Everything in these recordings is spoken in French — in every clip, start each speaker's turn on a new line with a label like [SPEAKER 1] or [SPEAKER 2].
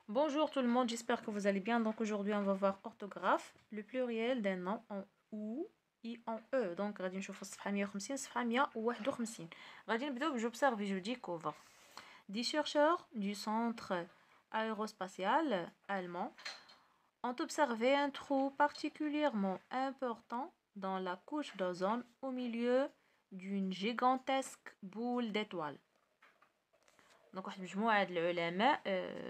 [SPEAKER 1] Bonjour tout le monde, j'espère que vous allez bien. Donc aujourd'hui, on va voir orthographe, le pluriel d'un nom en ou et en e. Donc غادي نشوفوا الصفحة 150 صفحة 151. غادي نبداو j'observe et je découvre. Des chercheurs du centre aérospatial allemand ont observé un trou particulièrement important dans la couche d'ozone au milieu d'une gigantesque boule d'étoiles. دونك واحد مجموعة العلماء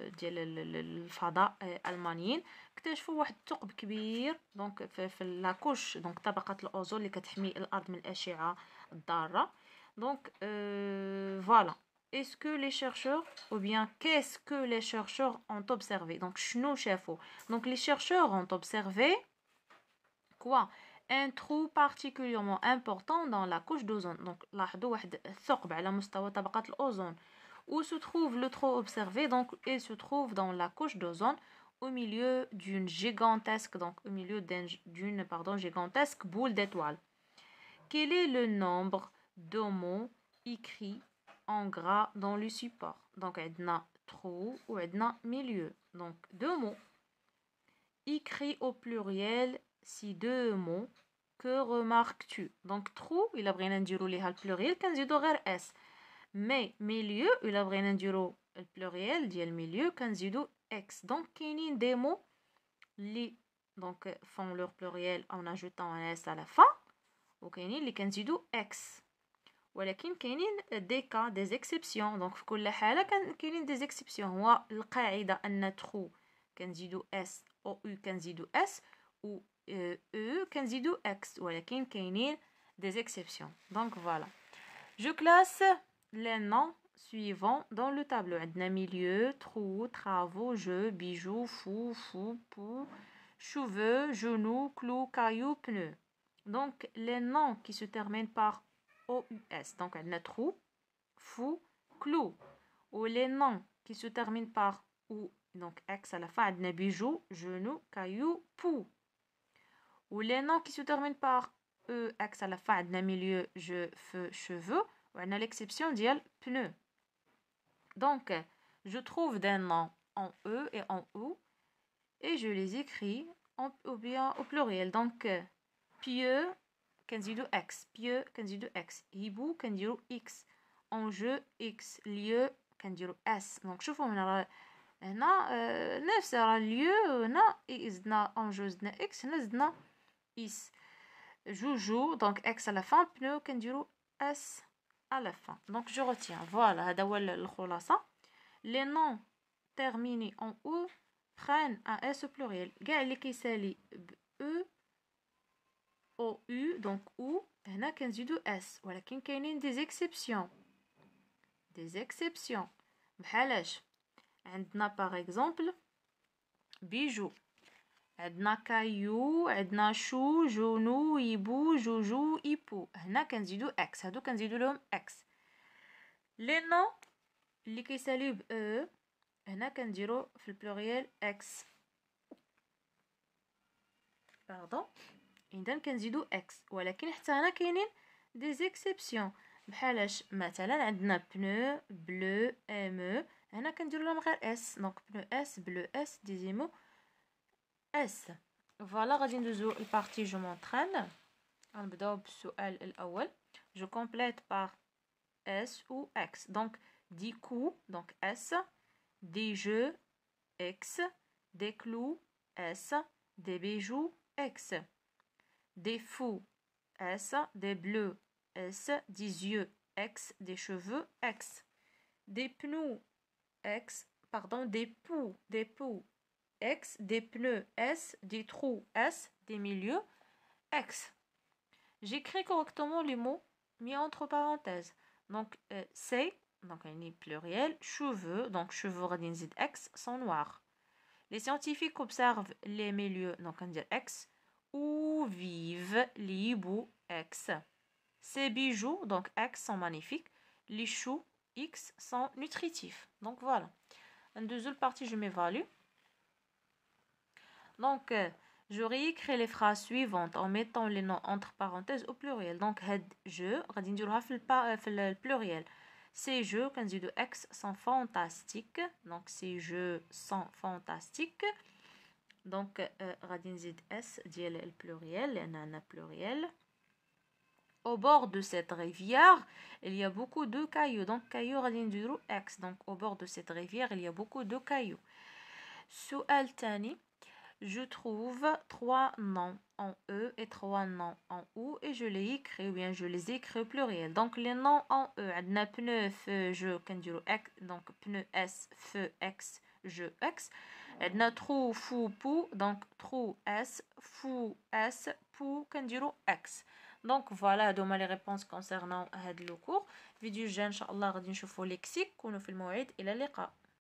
[SPEAKER 1] ديال الفضاء المانيين اكتشفوا واحد الثقب كبير دونك في لاكوش دونك طبقة الأوزون اللي كتحمي الأرض من الأشعة الضارة دونك فوالا est-ce que les chercheurs ou bien qu'est-ce que les chercheurs ont observé donc شنو شافوا donc les chercheurs ont observé quoi un trou particulièrement important dans la couche d'ozone donc لاحظوا واحد الثقب على مستوى طبقة الأوزون où se trouve le trou observé donc il se trouve dans la couche d'ozone au milieu d'une gigantesque gigantesque boule d'étoiles. Quel est le nombre de mots écrits en gras dans le support? Donc عندنا trou ou عندنا milieu. Donc deux mots écrits au pluriel si deux mots. Que remarques-tu? Donc trou il a بغينا نديرو ليها البلوريال كنزيدو غير s. Mais milieu إلا بغينا نديرو البلوريال ديال milieu كنزيدو x. Donc كاينين des mots اللي donc font leur pluriel en ajoutant un s à la fin وكاينين اللي كنزيدو x. ولكن كاينين des cas des exceptions. donc في كل حالة كاينين des exceptions. هو القاعدة أن trou كنزيدو s او u كنزيدو s و e كنزيدو x. ولكن كاينين des exceptions. Donc voilà. Je classe les noms suivants dans le tableau. عندنا milieu, trou, travaux, jeux, bijoux, fou, pou, cheveux, genoux, clou, caillou, pneu. Donc les noms qui se terminent par OUS. Donc عندنا trou, fou, clou. Ou les noms qui se terminent par OU. Donc X à la fin عندنا bijoux, genoux, caillou, pou. Ou les noms qui se terminent par X à la fin عندنا milieu, jeu, feu, cheveux. On a l'exception ديال pneu. Donc, je trouve des noms en E et en OU et je les écris ou bien au pluriel. Donc, pieux, كنزيدو X. Pieux, كنزيدو X. هيبو, كنديرو X. Enjeu, X. Lieu, كنديرو S. Donc, شوفوا هنا نفس راه lieu هنا زدنا enjeu زدنا X هنا زدنا is. Joujou, donc X à la fin. Pneu, كنديرو S. à la fin. Donc je retiens. Voilà, هذا هو الخلاصة. Les noms terminés en ou prennent un s au pluriel. كاع اللي كيسالي ب e او u donc ou هنا كنزيدو s ولكن كاينين des exceptions. Des exceptions. بحالاش عندنا par exemple bijoux. عندنا كايو عندنا شو جونو يبو جوجو يبو هنا كنزيدو اكس هادو كنزيدو لهم اكس لي نو اللي كيساليو ب او هنا كنديرو في البلوريال اكس باردون اذا كنزيدو اكس ولكن حتى هنا كاينين دي زيكسيبسيون بحالاش مثلا عندنا بنو بلو ام هنا كنديرو لهم غير اس دونك بنو اس بلو اس ديزيمو S. Voilà, غادي ندوزو البارتي جو مونطرين. غنبداو بالسؤال الأول. Je complète par S ou X. Donc, des coups, donc S. Des jeux, X. Des clous, S. Des bijoux, X. Des fous, S. Des bleus, S. Des yeux, X. Des cheveux, X. Des pneus, X. Pardon, des poux, X, des pneus S, des trous S, des milieux X. J'écris correctement les mots mis entre parenthèses. Donc, c'est, donc un pluriel, cheveux, donc cheveux radinzid X sont noirs. Les scientifiques observent les milieux, donc on dit X, où vivent les hiboux X. Ces bijoux, donc X, sont magnifiques. Les choux X sont nutritifs. Donc voilà. En deuxième partie, je m'évalue. Donc, je réécris les phrases suivantes en mettant les noms entre parenthèses au pluriel. Donc, هاد je غادي نديروها في البلوريال. Ces jeux كنزيدو X sont fantastiques. Donc ces jeux sont fantastiques. Donc غادي نزيد S ديال البلوريال لأن عندنا pluriel. Au bord de cette rivière, il y a beaucoup de cailloux. Donc cailloux غادي نديرو X. Donc au bord de cette rivière, il y a beaucoup de cailloux. سؤال تاني. Je trouve 3 noms en E et 3 noms en OU et je les écris ou bien je les écris au pluriel. Donc les noms en E, عندنا pneu, feu, jeu, كنديرو X, donc pneu S, feu X, jeu X. عندنا trou, fou, pou, donc trou S, fou S, pou, كنديرو X. Donc voilà هادوما les réponses concernant هاد le cours. فيديو الجاي ان شاء الله غادي نشوفوا ليكسيك. كونوا في الموعد، الى اللقاء.